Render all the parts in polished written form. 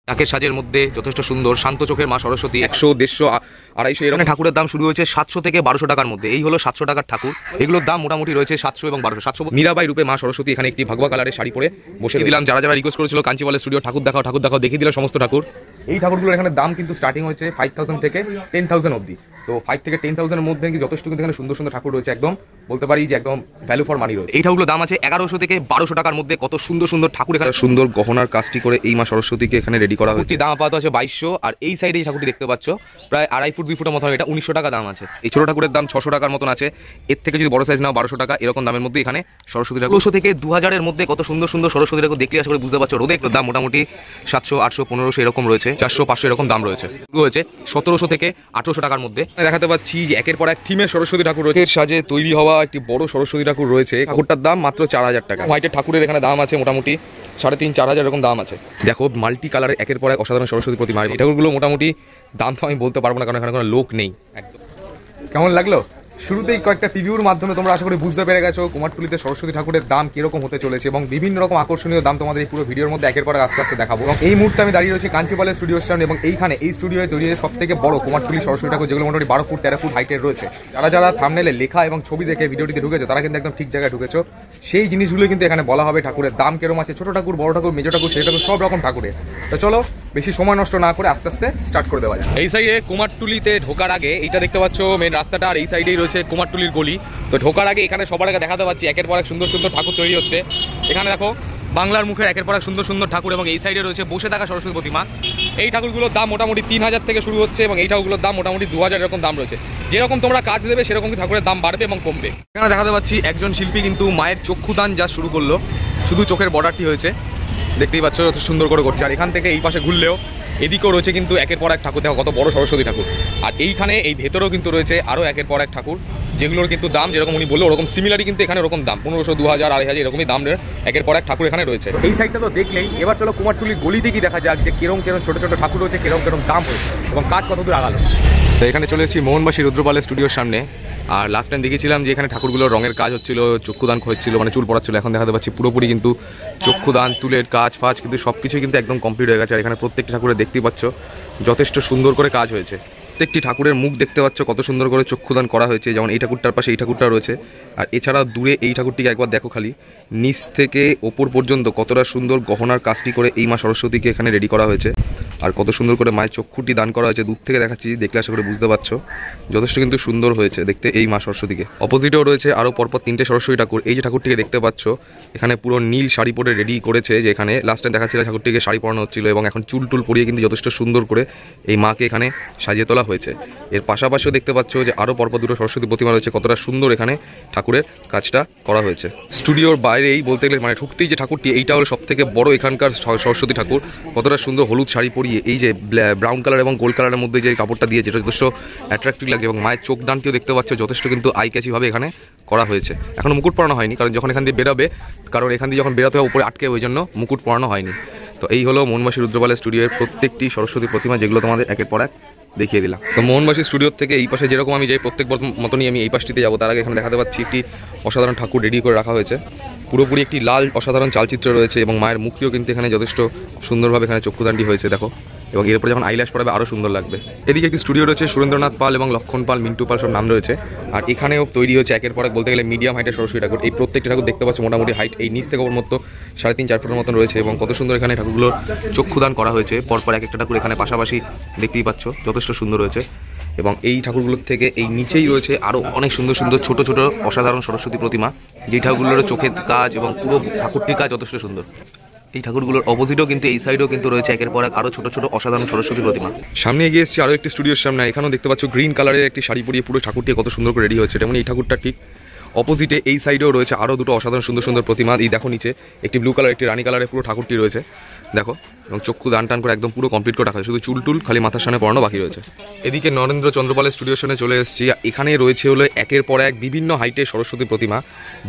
ডাকের সাজের মধ্যে যথেষ্ট সুন্দর শান্ত চোখের মা সরস্বতী 100, 150, 250 এরকম ঠাকুরের দাম শুরু হয়েছে 700 থেকে 1200 টাকার মধ্যে। এই হলো 700 টাকার ঠাকুর। এগুলোর দাম মোটামুটি রয়েছে 700 এবং 1200। 700 মীরাবাই রূপে মা সরস্বতী এখানে একটি ভাগবা কালারের শাড়ি পরে বসে দিলাম। যারা যারা রিকোয়েস্ট করেছিল কাঞ্চিপালের স্টুডিও ঠাকুর দেখাও দেখিয়ে দিলাম সমস্ত ঠাকুর। এই ঠাকুরগুলোর এখানে দাম কিন্তু স্টার্টিং হয়েছে 5000 থেকে 10000 অবধি। তো 5 থেকে 10000 এর মধ্যে যথেষ্ট কিন্তু এখানে সুন্দর সুন্দর ঠাকুর রয়েছে, একদম বলতে পারি যে একদম ভ্যালু ফর মানি রয়েছে। এই ঠাকুরগুলোর দাম আছে 1100 থেকে 1200 টাকার মধ্যে। কত সুন্দর সুন্দর ঠাকুর এখানে সুন্দর গহনার কাজটি করে এই মা সরস্বতীকে এখানে রেডি করা হচ্ছে। দাম আপাতত আছে 2200। আর এই সাইডে এই ঠাকুরটি দেখতে পাচ্ছ প্রায় 2.5 ফুট 2 ফুটের মতো, এটা 1900 টাকা দাম আছে। এই ছোট ঠাকুরের দাম 600 টাকার মতন আছে। এর থেকে যদি বড় সাইজ নাও 1200 টাকা, এরকম দামের মধ্যে এখানে সরস্বতী ঠাকুর 200 থেকে 2000 এর মধ্যে কত সুন্দর সুন্দর সরস্বতী ঠাকুর দেখলে আশা করে বুঝতে পারছো। রোদে একটু দাম মোটামুটি 700, 800, 1500 এরকম রয়েছে, 400, 500 এরকম দাম রয়েছে। রয়েছে 1700 থেকে 1800 টাকার মধ্যে। দেখাতে পাচ্ছি যে একের পর এক থিমের সরস্বতী ঠাকুর রয়েছে। সাজে তৈরি হওয়া একটি বড় সরস্বতী ঠাকুর রয়েছে। ঠাকুরটার দাম মাত্র 4000 টাকা। হোয়াইটের ঠাকুরের এখানে দাম আছে মোটামুটি 3,500, 4,000 এরকম দাম আছে। দেখো মাল্টি কালারের একের পর এক অসাধারণ সরস্বতী প্রতিমা। এই ঠাকুরগুলো মোটামুটি দাম তো আমি বলতে পারবো না, কারণ এখানে কোনো লোক নেই। একদম কেমন লাগলো? শুরুতেই কয়েকটা রিভিউর মাধ্যমে তোমরা আশা করি বুঝতে পেরে গেছো কুমারটুলিতে সরস্বতী ঠাকুরের দাম কিরকম হতে চলেছে, এবং বিভিন্ন রকম আকর্ষণীয় দাম তোমাদের এই পুরো ভিডিওর মধ্যে একের পর আস্তে আস্তে দেখাবো। এবং এই মুহূর্তে আমি দাঁড়িয়ে রয়েছি কাঞ্চিপালের স্টুডিওর সামনে, এবং এইখানে এই স্টুডিওয়ে তৈরি হয়েছে সব থেকে বড় কুমারটুলি সরস্বতী ঠাকুর, যেগুলো মোটামুটি 12 ফুট 13 ফুট হাইটের রয়েছে। যারা যারা থাম্বনেলে লেখা এবং ছবি দেখে ভিডিওটিতে ঢুকেছো তারা কিন্তু একদম ঠিক জায়গায় ঢুকেছো। সেই জিনিসগুলো কিন্তু এখানে বলা হবে ঠাকুরের দাম কিরকম আছে, ছোট ঠাকুর, বড় ঠাকুর, মেজো ঠাকুর, সেই ঠাকুর, সব রকম ঠাকুরের। তো চলো বেশি সময় নষ্ট না করে আস্তে আস্তে স্টার্ট করে দেওয়া যায়। এই সাইডে কুমারটুলিতে ঢোকার আগে এইটা দেখতে পাচ্ছ মেন রাস্তাটা, আর এই সাইডেই রয়েছে কুমারটুলির গলি। তো ঢোকার আগে এখানে সবার আগে দেখাতে পাচ্ছি একের পর এক সুন্দর সুন্দর ঠাকুর তৈরি হচ্ছে। এখানে দেখো বাংলার মুখের একের পর এক সুন্দর সুন্দর ঠাকুর, এবং এই সাইডে রয়েছে বসে থাকা সরস্বতী প্রতিমা। এই ঠাকুরগুলোর দাম মোটামুটি 3000 থেকে শুরু হচ্ছে, এবং এই ঠাকুরগুলোর দাম মোটামুটি 2000 এরকম দাম রয়েছে। যেরকম তোমরা কাজ দেবে সেরকম ঠাকুরের দাম বাড়বে এবং কমবে। এখানে দেখাতে পাচ্ছি একজন শিল্পী কিন্তু মায়ের চক্ষুদান যা শুরু করলো, শুধু চোখের বর্ডারটি হয়েছে দেখতেই পাচ্ছ, যত সুন্দর করে করছে। আর এখান থেকে এই পাশে ঘুরলেও এদিকেও রয়েছে কিন্তু একের পর এক ঠাকুর, দেখো কত বড় সরস্বতী ঠাকুর। আর এইখানে এই ভেতরেও কিন্তু রয়েছে আরও একের পর এক ঠাকুর, যেগুলোর কিন্তু দাম যেরকম উনি বললো ওরকম সিমিলারই কিন্তু এখানে ওরকম দাম 1500, 2000, 2500 এরকমই দাম একের পর এক ঠাকুর এখানে রয়েছে। এই সাইডটা তো দেখলেই, এবার চলো কুমারটুলির গলিতে কি দেখা যাক যে কিরম কিরম ছোট ছোট ঠাকুর রয়েছে, কিরম কিরম দাম হয়েছে এবং কাজ কতদূর আগালো। তো এখানে চলে এসেছি মোহনবাসী রুদ্রপালের স্টুডিওর সামনে। আর লাস্ট টাইম দেখেছিলাম যে এখানে ঠাকুরগুলোর রঙের কাজ হচ্ছিল, চক্ষুদান হচ্ছিল, মানে চুল পড়াচ্ছিল। এখন দেখাতে পাচ্ছি পুরোপুরি কিন্তু চক্ষুদান, চুলের কাজ ফাজ কিন্তু সব কিছুই কিন্তু একদম কমপ্লিট হয়ে গেছে। আর এখানে প্রত্যেকটি ঠাকুরের দেখতেই পাচ্ছ যথেষ্ট সুন্দর করে কাজ হয়েছে। প্রত্যেকটি ঠাকুরের মুখ দেখতে পাচ্ছ কত সুন্দর করে চক্ষুদান করা হয়েছে। যেমন এই ঠাকুরটার পাশে এই ঠাকুরটা রয়েছে, আর এছাড়া দূরে এই ঠাকুরটিকে একবার দেখো খালি, নিচ থেকে ওপর পর্যন্ত কতটা সুন্দর গহনার কাজটি করে এই মা সরস্বতীকে এখানে রেডি করা হয়েছে। আর কত সুন্দর করে মায়ের চক্ষুটি দান করা হয়েছে, দূর থেকে দেখাচ্ছি, দেখলে আশা করে বুঝতে পারছো যথেষ্ট কিন্তু সুন্দর হয়েছে দেখতে এই মা সরস্বতীকে। অপোজিটেও রয়েছে আরও পরপর 3টে সরস্বতী ঠাকুর। এই যে ঠাকুরটিকে দেখতে পাচ্ছ এখানে পুরো নীল শাড়ি পরে রেডি করেছে, যে এখানে লাস্ট টাইম দেখাচ্ছিল ঠাকুরটিকে শাড়ি পরানো হচ্ছিল, এবং এখন চুল টুল পরিয়ে কিন্তু যথেষ্ট সুন্দর করে এই মাকে এখানে সাজিয়ে তোলা হয়েছে। এর পাশাপাশিও দেখতে পাচ্ছ যে আরও পরপর 2টো সরস্বতী প্রতিমা রয়েছে, কতটা সুন্দর এখানে ঠাকুরের কাজটা করা হয়েছে। স্টুডিওর বাইরেই বলতে গেলে মানে ঢুকতেই যে ঠাকুরটি, এইটা হলো সব থেকে বড় এখানকার সরস্বতী ঠাকুর। কতটা সুন্দর হলুদ শাড়ি পরিয়ে এই যে ব্রাউন কালার এবং গোল্ড কালারের মধ্যে যে কাপড়টা দিয়ে, যেটা যথেষ্ট অ্যাট্রাক্টিভ লাগে, এবং মায়ের চোখ দানটিও দেখতে পাচ্ছ যথেষ্ট কিন্তু আই ক্যাচিভাবে এখানে করা হয়েছে। এখনও মুকুট পরানো হয়নি, কারণ যখন এখান দিয়ে বেরোবে, কারণ এখান দিয়ে যখন বেরোতে হবে উপরে আটকে, ওই জন্য মুকুট পরানো হয়নি। তো এই হলো মোহনবাসী রুদ্রপালের স্টুডিওর প্রত্যেকটি সরস্বতী প্রতিমা, যেগুলো তোমাদের একের পর এক দেখিয়ে দিলাম। তো মোহনবাসী স্টুডিওর থেকে এই পাশে যেরকম আমি যাই প্রত্যেক মতনই আমি এই পাশটিতে যাবো, তার আগে এখানে দেখাতে পাচ্ছি একটি অসাধারণ ঠাকুর রেডি করে রাখা হয়েছে। পুরোপুরি একটি লাল অসাধারণ চালচিত্র রয়েছে, এবং মায়ের মুখটিও কিন্তু এখানে যথেষ্ট সুন্দরভাবে এখানে চক্ষুদানটি হয়েছে দেখো, এবং এরপরে যখন আইল্যাশ পড়াবে আরও সুন্দর লাগবে। এদিকে একটি স্টুডিও রয়েছে, সুরেন্দ্রনাথ পাল এবং লক্ষণ পাল, মিন্টু পাল সব নাম রয়েছে। আর এখানেও তৈরি হচ্ছে একের পর এক বলতে গেলে মিডিয়াম হাইটের সরস্বতী ঠাকুর। এই প্রত্যেকটি ঠাকুর দেখতে পাচ্ছ মোটামুটি হাইট এই নিচ থেকে ওর মতো 3.5-4 ফুটের মতন রয়েছে, এবং কত সুন্দর এখানে ঠাকুরগুলোর চক্ষুদান করা হয়েছে। পরপর এক একটা ঠাকুর এখানে পাশাপাশি দেখতেই পাচ্ছ যথেষ্ট সুন্দর রয়েছে। এবং এই ঠাকুরগুলোর থেকে এই নিচেই রয়েছে আরও অনেক সুন্দর সুন্দর ছোট ছোট অসাধারণ সরস্বতী প্রতিমা, যেই ঠাকুরগুলোর চোখের কাজ এবং পুরো ঠাকুরটির কাজ যথেষ্ট সুন্দর। এই ঠাকুরগুলোর অপোজিটেও কিন্তু এই সাইডেও কিন্তু রয়েছে একের পর এক আরও ছোট ছোট অসাধারণ সরস্বতী প্রতিমা। সামনে এগিয়ে এসেছি আরও একটি স্টুডিওর সামনে। এখানেও দেখতে পাচ্ছ গ্রিন কালারের একটি শাড়ি পরিয়ে পুরো ঠাকুরটি কত সুন্দর করে রেডি হয়েছে। যেমন এই ঠাকুরটা ঠিক অপোজিটে এই সাইডেও রয়েছে আরও 2টো অসাধারণ সুন্দর সুন্দর প্রতিমা। এই দেখো নিচে একটি ব্লু কালার, একটি রানী কালারের পুরো ঠাকুরটি রয়েছে দেখো, এবং চক্ষু দান টান করে একদম পুরো কমপ্লিট করে রাখা হয়েছে, শুধু চুল টুল খালি মাথার সামনে পড়ানো বাকি রয়েছে। এদিকে নরেন্দ্র চন্দ্রপালের স্টুডিওর সামনে চলে এসেছি। এখানে রয়েছে হলো একের পর এক বিভিন্ন হাইটের সরস্বতী প্রতিমা,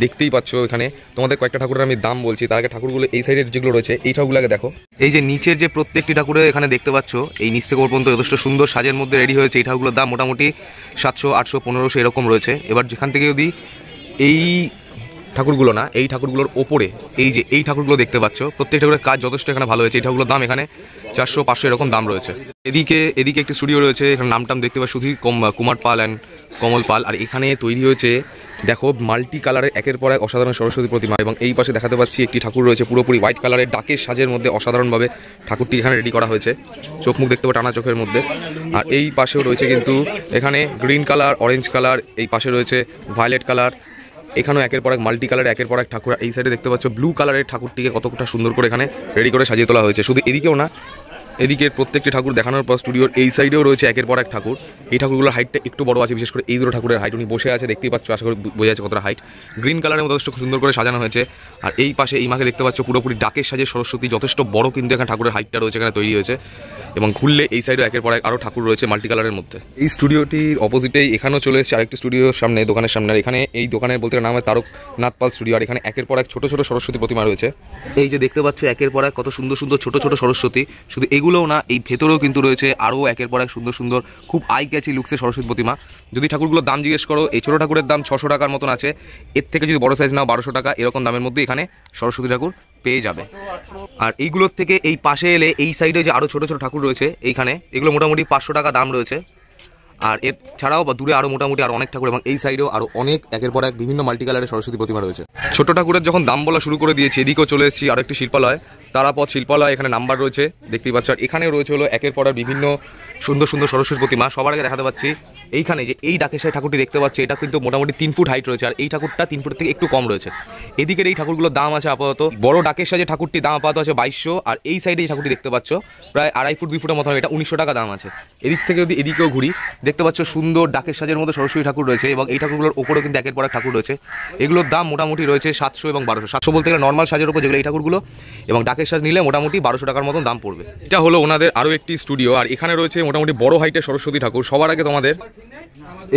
দেখতেই পাচ্ছ। এখানে তোমাদের কয়েকটা ঠাকুরের আমি দাম বলছি, তার আগে ঠাকুরগুলো এই সাইডের যেগুলো রয়েছে এই ঠাকুরগুলোকে দেখো। এই যে নিচের যে প্রত্যেকটি ঠাকুরে এখানে দেখতে পাচ্ছ এই নিচ থেকে ওর পর্যন্ত যথেষ্ট সুন্দর সাজের মধ্যে রেডি হয়েছে। এই ঠাকুরগুলোর দাম মোটামুটি 700, 800, 1500 এরকম রয়েছে। এবার যেখান থেকে যদি এই ঠাকুরগুলো না, এই ঠাকুরগুলোর ওপরে এই যে এই ঠাকুরগুলো দেখতে পাচ্ছ, প্রত্যেক ঠাকুরের কাজ যথেষ্ট এখানে ভালো হয়েছে। এই ঠাকুরগুলোর দাম এখানে 400-500 এরকম দাম রয়েছে। এদিকে একটি স্টুডিও রয়েছে, এখানে নামটাম দেখতে পাচ্ছ সুধীর কুমার পাল অ্যান্ড কমল পাল। আর এখানে তৈরি হয়েছে দেখো মাল্টি কালারের একের পর এক অসাধারণ সরস্বতী প্রতিমা। এবং এই পাশে দেখাতে পাচ্ছি একটি ঠাকুর রয়েছে পুরোপুরি হোয়াইট কালারের ডাকের সাজের মধ্যে, অসাধারণভাবে ঠাকুরটি এখানে রেডি করা হয়েছে, চোখ মুখ দেখতে পাবে টানা চোখের মধ্যে। আর এই পাশেও রয়েছে কিন্তু এখানে গ্রিন কালার, অরেঞ্জ কালার, এই পাশে রয়েছে ভায়োলেট কালার। এখানেও একের পর এক মাল্টি কালার একের পর এক ঠাকুর। এই সাইডে দেখতে পাচ্ছ ব্লু কালারের ঠাকুরটিকে কতটা সুন্দর করে এখানে রেডি করে সাজিয়ে তোলা হয়েছে। শুধু এদিকেও না, এদিকের প্রত্যেকটি ঠাকুর দেখানোর পর স্টুডিওর এই সাইডেও রয়েছে একের পর এক ঠাকুর। এই ঠাকুরগুলোর হাইটটা একটু বড় আছে, বিশেষ করে এই দুটো ঠাকুরের হাইট। উনি বসে আছে দেখতেই পাচ্ছ, আশা করি বোঝা যাচ্ছে কতটা হাইট। গ্রিন কালারের মতো যথেষ্ট সুন্দর করে সাজানো হয়েছে। আর এই পাশে এই মাকে দেখতে পাচ্ছ পুরোপুরি ডাকের সাজে সরস্বতী, যথেষ্ট বড় কিন্তু এখানে ঠাকুরের হাইটটা রয়েছে, এখানে তৈরি হয়েছে। এবং খুললে এই সাইডে একের পর এক আরও ঠাকুর রয়েছে মাল্টি কালারের মধ্যে। এই স্টুডিওটির অপোজিটেই এখানেও চলে এসেছে আরেকটি স্টুডিওর সামনে, দোকানের সামনে। আর এখানে এই দোকানের বলতে নাম হয় তারকনাথ পাল স্টুডিও। আর এখানে একের পর এক ছোট ছোট সরস্বতী প্রতিমা রয়েছে। এই যে দেখতে পাচ্ছ একের পর এক কত সুন্দর সুন্দর ছোট ছোট সরস্বতী। শুধু এগুলোও না, এই ভেতরেও কিন্তু রয়েছে আরও একের পর এক সুন্দর সুন্দর খুব আই ক্যাচি লুকসের সরস্বতী প্রতিমা। যদি ঠাকুরগুলোর দাম জিজ্ঞেস করো, এই ছোটো ঠাকুরের দাম 600 টাকার মতন আছে। এর থেকে যদি বড় সাইজ নাও 1200 টাকা, এরকম দামের মধ্যে এখানে সরস্বতী ঠাকুর পেয়ে যাবে। আর এইগুলোর থেকে এই পাশে এলে এই সাইডে যে আরও ছোট ছোট ঠাকুর রয়েছে এইখানে, এগুলো মোটামুটি 500 টাকা দাম রয়েছে। আর এর ছাড়াও বা দূরে আরও মোটামুটি আরও অনেক ঠাকুর, এবং এই সাইডেও আরও অনেক একের পর এক বিভিন্ন মাল্টি কালারের সরস্বতী প্রতিমা রয়েছে। ছোট ঠাকুরের যখন দাম বলা শুরু করে দিয়েছি, এদিকেও চলে এসেছি আরও একটি শিল্পালয়, তারাপথ শিল্পালয়। এখানে নাম্বার রয়েছে দেখতেই পাচ্ছ। আর এখানেও রয়েছে হলো একের পর এক বিভিন্ন সুন্দর সুন্দর সরস্বতী প্রতিমা। সবার আগে দেখাতে পাচ্ছি এইখানে যে এই ডাকের সাই ঠাকুরটি দেখতে পাচ্ছি, এটা কিন্তু মোটামুটি 3 ফুট হাইট রয়েছে। আর এই ঠাকুরটা 3 ফুটের থেকে একটু কম রয়েছে। এদিকের এই ঠাকুরগুলোর দাম আছে আপাতত, বড় ডাকের সাজে ঠাকুরটি দাম আপাতত আছে 2200। আর এই সাইডে এই ঠাকুরটি দেখতে পাচ্ছ প্রায় 2.5 ফুট 2 ফুটের মতো, এটা 1900 টাকা দাম আছে। এদিক থেকে যদি এদিকেও ঘুরি, দেখতে পাচ্ছ সুন্দর ডাকের সাজের মধ্যে সরস্বতী ঠাকুর রয়েছে। এবং এই ঠাকুরগুলোর ওপরেও কিন্তু একের পর এক ঠাকুর রয়েছে। এগুলোর দাম মোটামুটি রয়েছে 700 এবং 1200। 700 বলতে গেলে নর্মাল সাজের উপর যেগুলো এই ঠাকুরগুলো, এবং ডাকের সাজ নিলে মোটামুটি 1200 টাকার মতন দাম পড়বে। এটা হলো ওনাদের আরও একটি স্টুডিও। আর এখানে রয়েছে মোটামুটি বড় হাইটের সরস্বতী ঠাকুর। সবার আগে তোমাদের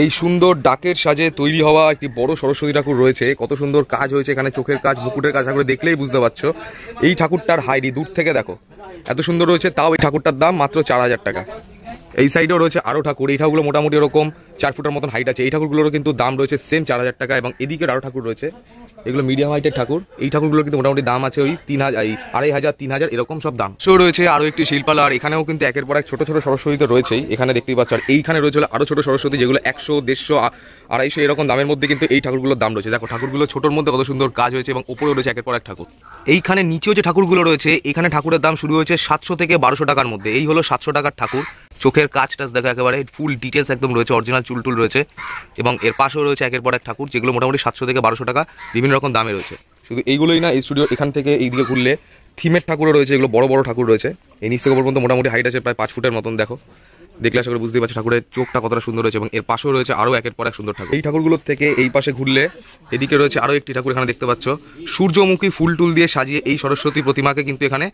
এই সুন্দর ডাকের সাজে তৈরি হওয়া একটি বড় সরস্বতী ঠাকুর রয়েছে, কত সুন্দর কাজ হয়েছে এখানে, চোখের কাজ, মুকুটের কাজ, করে দেখলেই বুঝতে পারছো। এই ঠাকুরটার হাইট দূর থেকে দেখো এত সুন্দর রয়েছে, তাও এই ঠাকুরটার দাম মাত্র 4000 টাকা। এই সাইডেও রয়েছে আরও ঠাকুর, এই ঠাকুরগুলো মোটামুটি এরকম 4 ফুটের মতন হাইট আছে। এই ঠাকুরগুলোরও কিন্তু দাম রয়েছে সেম 4000 টাকা। এবং এদিকের আরও ঠাকুর রয়েছে, এগুলো মিডিয়াম হাইটের ঠাকুর। এই ঠাকুরগুলো কিন্তু মোটামুটি দাম আছে ওই 2500, 3000 এরকম সব দাম। সো রয়েছে আরও একটি শিল্পালয়। আর এখানেও কিন্তু একের পর এক ছোটো ছোটো সরস্বতী তো রয়েছেই, এখানে দেখতেই পাচ্ছ। আর এইখানে রয়েছে আরও ছোটো সরস্বতী, যেগুলো 100, 150, 250 এরকম দামের মধ্যে কিন্তু এই ঠাকুরগুলোর দাম রয়েছে। দেখো ঠাকুরগুলো ছোটোর মধ্যে কত সুন্দর কাজ হয়েছে, এবং ওপরেও রয়েছে একের পর এক ঠাকুর। এইখানে নিচেও যে ঠাকুরগুলো রয়েছে, এখানে ঠাকুরের দাম শুরু হয়েছে 700 থেকে 1200 টাকার মধ্যে। এই হলো 700 টাকার ঠাকুর। চোখের কাজ টাজ দেখা একেবারে ফুল ডিটেলস একদম রয়েছে, অরিজিনাল চুলটুল রয়েছে। এবং এর পাশেও রয়েছে একের পর এক ঠাকুর, যেগুলো মোটামুটি 700 থেকে 1200 টাকা বিভিন্ন রকম দামে রয়েছে। শুধু এইগুলোই না, এই স্টুডিও এখান থেকে এইদিকে ঘুরলে থিমের ঠাকুরও রয়েছে, এগুলো বড় বড় ঠাকুর রয়েছে। এই নিচ থেকে ওপর পর্যন্ত মোটামুটি হাইট আছে প্রায় 5 ফুটের মতন। দেখো দেখলে আশা করে বুঝতেই পারছো ঠাকুরের চোখটা কতটা সুন্দর রয়েছে। এবং এর পাশেও রয়েছে আরও একের পর এক সুন্দর ঠাকুর। এই ঠাকুরগুলোর থেকে এই পাশে ঘুরলে এদিকে রয়েছে আরও একটি ঠাকুর, এখানে দেখতে পাচ্ছ সূর্যমুখী ফুল টুল দিয়ে সাজিয়ে এই সরস্বতী প্রতিমাকে কিন্তু এখানে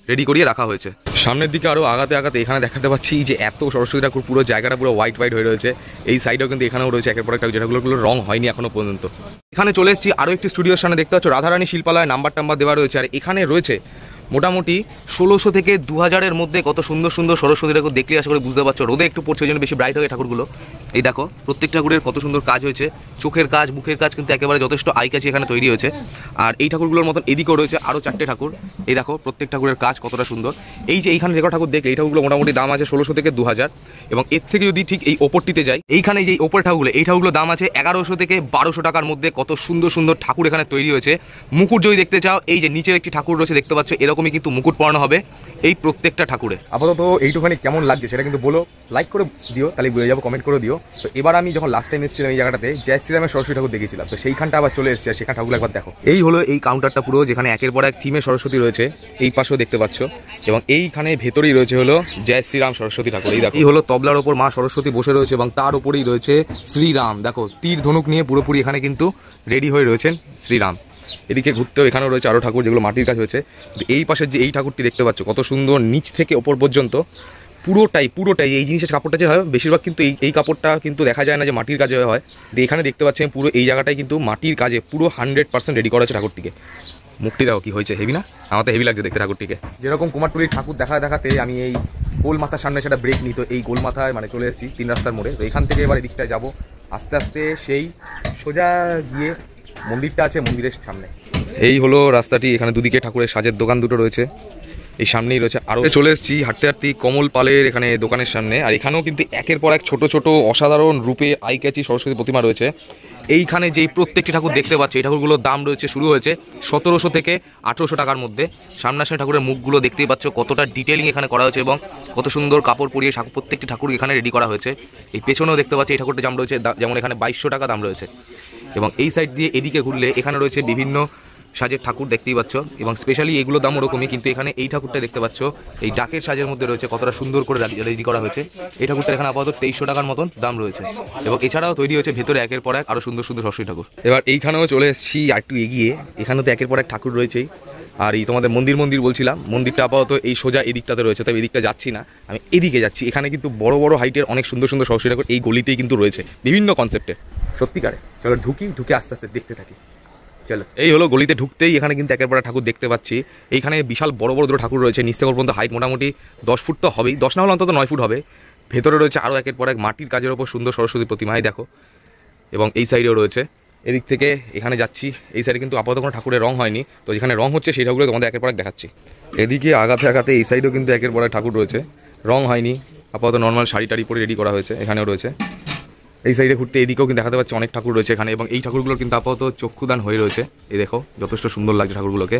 রেডি করিয়ে রাখা হয়েছে। সামনের দিকে আরও আগাতে আগাতে এখানে দেখাতে পাচ্ছি যে এত সরস্বতী ঠাকুর, পুরো জায়গাটা পুরো হোয়াইট হয়ে রয়েছে। এই সাইডেও কিন্তু এখানেও রয়েছে একের পর এক ঠাকুর, যেগুলো রং হয়নি এখনো পর্যন্ত। এখানে চলে এসেছি আরও একটি স্টুডিওর সামনে, দেখতে পাচ্ছ রাধারানী শিল্পালয় নাম্বার দেওয়া রয়েছে। আর এখানে রয়েছে মোটামুটি 1600 থেকে 2000-এর মধ্যে কত সুন্দর সুন্দর সরস্বতী ঠাকুর। দেখলে আশা করে বুঝতে পারছো, রোদে একটু পড়ছে ওই জন্য বেশি ব্রাইট হয় ঠাকুরগুলো। এই দেখো প্রত্যেক ঠাকুরের কত সুন্দর কাজ হয়েছে, চোখের কাজ, মুখের কাজ কিন্তু একেবারে যথেষ্ট আই কাছে এখানে তৈরি হয়েছে। আর এই ঠাকুরগুলোর মতন এদিকেও রয়েছে আরও 4টে ঠাকুর। এই দেখো প্রত্যেক ঠাকুরের কাজ কতটা সুন্দর। এই যে এইখানে যে ঠাকুর দেখলে, এই ঠাকুরগুলো মোটামুটি দাম আছে 1600 থেকে 2000। এবং এর থেকে যদি ঠিক এই ওপরটিতে যাই, এইখানে যে ওপর ঠাকুরগুলো, এই ঠাকুরগুলোর দাম আছে 1100 থেকে 1200 টাকার মধ্যে। কত সুন্দর সুন্দর ঠাকুর এখানে তৈরি হয়েছে। মুকুট যদি দেখতে চাও, এই যে নিচের একটি ঠাকুর রয়েছে দেখতে পাচ্ছ, এরকমই কিন্তু মুকুট পরানো হবে এই প্রত্যেকটা ঠাকুরে। আপাতত এইটুখানি কেমন লাগছে সেটা কিন্তু বলো, লাইক করে দিও, তাহলে বুঝে যাবো, কমেন্ট করে দিও। তো এবার আমি যখন লাস্ট টাইম এসেছিলাম এই জায়গাটাতে, জয় শ্রীরামের সরস্বতী ঠাকুর দেখেছিলাম, তো সেইখানটা আবার চলে এসেছে। সেখানে ঠাকুর একবার দেখো, এই হলো এই কাউন্টারটা পুরো, যেখানে একের পর এক থিমে সরস্বতী রয়েছে। এই পাশেও দেখতে পাচ্ছ, এবং এইখানে ভেতরেই রয়েছে হলো জয় শ্রীরাম সরস্বতী ঠাকুর। এই দেখো, এই হলো তবলার ওপর মা সরস্বতী বসে রয়েছে, এবং তার উপরেই রয়েছে শ্রীরাম। দেখো তীর ধনুক নিয়ে পুরোপুরি এখানে কিন্তু রেডি হয়ে রয়েছেন শ্রীরাম। এদিকে ঘুরতেও এখানেও রয়েছে আরও ঠাকুর, যেগুলো মাটির কাজ হয়েছে। এই পাশের যে এই ঠাকুরটি দেখতে পাচ্ছ, কত সুন্দর নিচ থেকে ওপর পর্যন্ত পুরোটাই এই জিনিসের কাপড়টা যে হয় বেশিরভাগ কিন্তু এই কাপড়টা কিন্তু দেখা যায় না যে মাটির কাজে হয়। এখানে দেখতে পাচ্ছেন পুরো এই জায়গাটাই কিন্তু মাটির কাজে পুরো 100% রেডি করা হয়েছে ঠাকুরটিকে। মুখটি দেখো কি হয়েছে, হেভি না? আমার তো হেভি লাগছে দেখতে ঠাকুরটিকে। যেরকম কুমারটুলির ঠাকুর দেখাতে আমি এই গোল মাথার সামনে সেটা ব্রেক নিই, তো এই গোল মাথায় মানে চলে এসেছি 3 রাস্তার মোড়ে। তো এখান থেকে এবার এদিকটায় যাবো আস্তে আস্তে, সেই সোজা গিয়ে মন্দিরটা আছে মন্দিরের সামনে। এই হলো রাস্তাটি, এখানে দুদিকে ঠাকুরের সাজের দোকান দুটো রয়েছে, এই সামনেই রয়েছে। আরও চলে এসেছি হাঁটতে হাঁটতে কমল পালের এখানে দোকানের সামনে, আর এখানেও কিন্তু একের পর এক ছোট ছোট অসাধারণ রূপে আই ক্যাচি সরস্বতী প্রতিমা রয়েছে। এইখানে যেই প্রত্যেকটি ঠাকুর দেখতে পাচ্ছ, এই ঠাকুরগুলোর দাম রয়েছে শুরু হয়েছে 1700 থেকে 1800 টাকার মধ্যে। সামনাসামনি ঠাকুরের মুখগুলো দেখতেই পাচ্ছ, কতটা ডিটেলিং এখানে করা হয়েছে এবং কত সুন্দর কাপড় পরিয়ে প্রত্যেকটি ঠাকুর এখানে রেডি করা হয়েছে। এই পেছনেও দেখতে পাচ্ছি এই ঠাকুরটা দাম রয়েছে, যেমন এখানে 2200 টাকা দাম রয়েছে। এবং এই সাইড দিয়ে এদিকে ঘুরলে এখানে রয়েছে বিভিন্ন সাজের ঠাকুর দেখতেই পাচ্ছ, এবং স্পেশালি এগুলো দাম ওরকমই, কিন্তু এখানে এই ঠাকুরটা দেখতে পাচ্ছ এই ডাকের সাজের মধ্যে রয়েছে, কতটা সুন্দর করে রেডি করা হয়েছে। এই ঠাকুরটা এখানে আপাতত 2300 টাকার মতন দাম রয়েছে। এবং এছাড়াও তৈরি হয়েছে ভেতরে একের পর এক আরও সুন্দর সুন্দর সরস্বতী ঠাকুর। এবার এইখানেও চলে এসেছি একটু এগিয়ে, এখানেও তো একের পর এক ঠাকুর রয়েছেই। আর এই তোমাদের মন্দির বলছিলাম, মন্দিরটা আপাতত এই সোজা এদিকটাতে রয়েছে, তবে এদিকটা যাচ্ছি না, আমি এদিকে যাচ্ছি। এখানে কিন্তু বড় বড় হাইটের অনেক সুন্দর সুন্দর সরস্বতী ঠাকুর এই গলিতেই কিন্তু রয়েছে, বিভিন্ন কনসেপ্টের। সত্যিকারে চলো ঢুকে আস্তে আস্তে দেখতে থাকি। চলো, এই হলো গলিতে ঢুকতেই এখানে কিন্তু একের পর এক ঠাকুর দেখতে পাচ্ছি। এইখানে বিশাল বড় বড় দুটো ঠাকুর রয়েছে, নিচ থেকে পর্যন্ত হাইট মোটামুটি 10 ফুট তো হবেই, 10 না হলে অন্তত 9 ফুট হবে। ভেতরে রয়েছে আরও একের পর এক মাটির কাজের ওপর সুন্দর সরস্বতী প্রতিমাই দেখো, এবং এই সাইডেও রয়েছে। এদিক থেকে এখানে যাচ্ছি, এই সাইডে কিন্তু আপাতত কোনো ঠাকুরের রং হয়নি, তো যেখানে রং হচ্ছে সেই ঠাকুরগুলো তোমাদের একের পর এক দেখাচ্ছি। এদিকে আগাতে এই সাইডেও কিন্তু একের পর এক ঠাকুর রয়েছে, রং হয়নি, আপাতত নর্মাল শাড়ি টাড়ি পরে রেডি করা হয়েছে। এখানেও রয়েছে, এই সাইডে ঘুরতে এদিকেও কিন্তু দেখাতে পাচ্ছি অনেক ঠাকুর রয়েছে এখানে, এবং এই ঠাকুরগুলো কিন্তু আপাতত চক্ষুদান হয়ে রয়েছে। এই দেখো যথেষ্ট সুন্দর লাগছে ঠাকুরগুলোকে,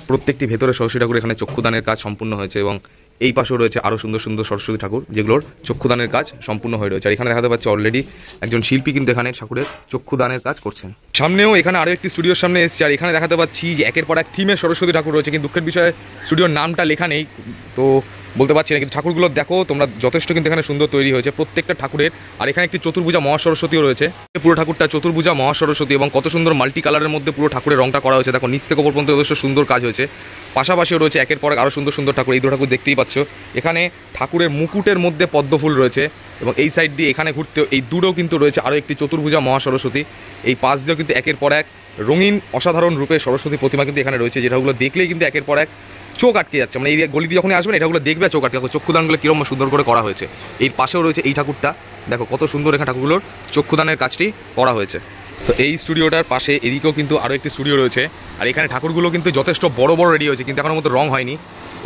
প্রত্যেকটি ভেতরে সরস্বতী ঠাকুর এখানে চক্ষুদানের কাজ সম্পূর্ণ হয়েছে। এবং এই পাশেও রয়েছে আরও সুন্দর সুন্দর সরস্বতী ঠাকুর, যেগুলোর চক্ষুদানের কাজ সম্পূর্ণ হয়ে রয়েছে। আর এখানে দেখাতে পাচ্ছি অলরেডি একজন শিল্পী কিন্তু এখানে ঠাকুরের চক্ষুদানের কাজ করছেন। সামনেও এখানে আরও একটি স্টুডিওর সামনে এসেছে, আর এখানে দেখাতে পাচ্ছি যে একের পর এক থিমের সরস্বতী ঠাকুর রয়েছে, কিন্তু দুঃখের বিষয়ে স্টুডিওর নামটা লেখা নেই, তো বলতে পারছি না। কিন্তু ঠাকুরগুলো দেখো তোমরা, যথেষ্ট কিন্তু এখানে সুন্দর তৈরি হয়েছে প্রত্যেকটা ঠাকুরের। আর এখানে একটি চতুর্ভুজা মহাসরস্বতীও রয়েছে, পুরো ঠাকুরটা চতুর্ভুজা মহাসরস্বতী, এবং কত সুন্দর মাল্টি কালারের মধ্যে পুরো ঠাকুরের রংটা করা হয়েছে। দেখো নিচ থেকে ওপর পর্যন্ত যথেষ্ট সুন্দর কাজ হয়েছে। পাশাপাশিও রয়েছে একের পর এক আরও সুন্দর সুন্দর ঠাকুর, এই দুটো ঠাকুর দেখতেই পাচ্ছ। এখানে ঠাকুরের মুকুটের মধ্যে পদ্মফুল রয়েছে, এবং এই সাইড দিয়ে এখানে ঘুরতেও এই দূরেও কিন্তু রয়েছে আরও একটি চতুর্ভুজা মহাসরস্বতী। এই পাশ দিয়েও কিন্তু একের পর এক রঙিন অসাধারণ রূপে সরস্বতী প্রতিমা কিন্তু এখানে রয়েছে, যেটাগুলো দেখলেই কিন্তু একের পর এক চোখ আটকে যাচ্ছে। মানে এই গলিতে যখন আসবেন এটাগুলো দেখবে চোখ আটকে, চক্ষুদানগুলো কীরকম সুন্দর করে করা হয়েছে। এই পাশেও রয়েছে এই ঠাকুরটা, দেখো কত সুন্দর এখানে ঠাকুরগুলোর চক্ষুদানের কাজটি করা হয়েছে। তো এই স্টুডিওটার পাশে এদিকেও কিন্তু আরও একটি স্টুডিও রয়েছে, আর এখানে ঠাকুরগুলো কিন্তু যথেষ্ট বড় বড় রেডি হয়েছে, কিন্তু এখনো মতো রং হয়নি।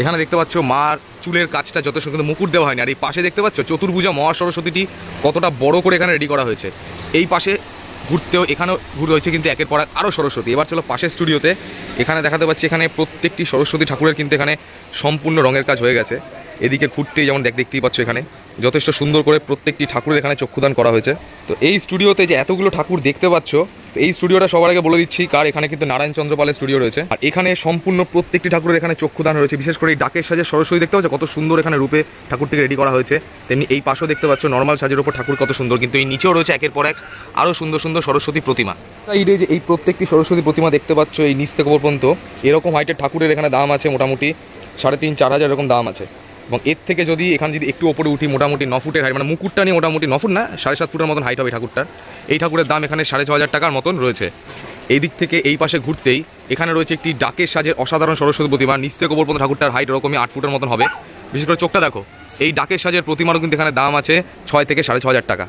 এখানে দেখতে পাচ্ছ মার চুলের কাজটা যথেষ্ট, কিন্তু মুকুট দেওয়া হয়নি। আর এই পাশে দেখতে পাচ্ছ চতুর্ভুজা মহাসরস্বতীটি কতটা বড় করে এখানে রেডি করা হয়েছে। এই পাশে ঘুরতেও এখানেও ঘুরে হয়েছে কিন্তু একের পর এক আরও সরস্বতী। এবার চলো পাশের স্টুডিওতে, এখানে দেখাতে পাচ্ছি এখানে প্রত্যেকটি সরস্বতী ঠাকুরের কিন্তু এখানে সম্পূর্ণ রঙের কাজ হয়ে গেছে। এদিকে ঘুরতেই যেমন দেখতেই পাচ্ছ এখানে যথেষ্ট সুন্দর করে প্রত্যেকটি ঠাকুরের এখানে চক্ষুদান করা হয়েছে। তো এই স্টুডিওতে যে এতগুলো ঠাকুর দেখতে পাচ্ছ, তো এই স্টুডিওটা সবার আগে বলে দিচ্ছি কার, এখানে কিন্তু নারায়ণ চন্দ্রপালের স্টুডিও রয়েছে। আর এখানে সম্পূর্ণ প্রত্যেকটি ঠাকুরের এখানে চক্ষুদান রয়েছে, বিশেষ করে এই ডাকের সাজে সরস্বতী দেখতে পাচ্ছ কত সুন্দর এখানে রূপে ঠাকুরটিকে রেডি করা হয়েছে। তেমনি এই পাশেও দেখতে পাচ্ছ নর্মাল সাজের উপর ঠাকুর কত সুন্দর, কিন্তু এই নিচেও রয়েছে একের পর এক আরও সুন্দর সুন্দর সরস্বতী প্রতিমা। এই যে এই প্রত্যেকটি সরস্বতী প্রতিমা দেখতে পাচ্ছ, এই নিচ থেকে উপর পর্যন্ত এরকম হাইটের ঠাকুরের এখানে দাম আছে মোটামুটি 3,500-4 হাজার এরকম দাম আছে। এবং এর থেকে যদি এখানে যদি একটু ওপরে উঠি, মোটামুটি 9 ফুটের হাইট, মানে মুকুটটা নিয়ে মোটামুটি 9 ফুট না 7.5 ফুটের মতন হাইট হবে ঠাকুরটার। এই ঠাকুরের দাম এখানে 6,500 টাকার মতন রয়েছে। এই দিক থেকে এই পাশে ঘুরতেই এখানে রয়েছে একটি ডাকের সাজের অসাধারণ সরস্বতী প্রতিমা, নিচ থেকে ওপর পর্যন্ত ঠাকুরটার হাইট ওরকমই 8 ফুটের মতন হবে। বিশেষ করে চোখটা দেখো, এই ডাকের সাজের প্রতিমারও কিন্তু এখানে দাম আছে 6 থেকে 6,500 টাকা।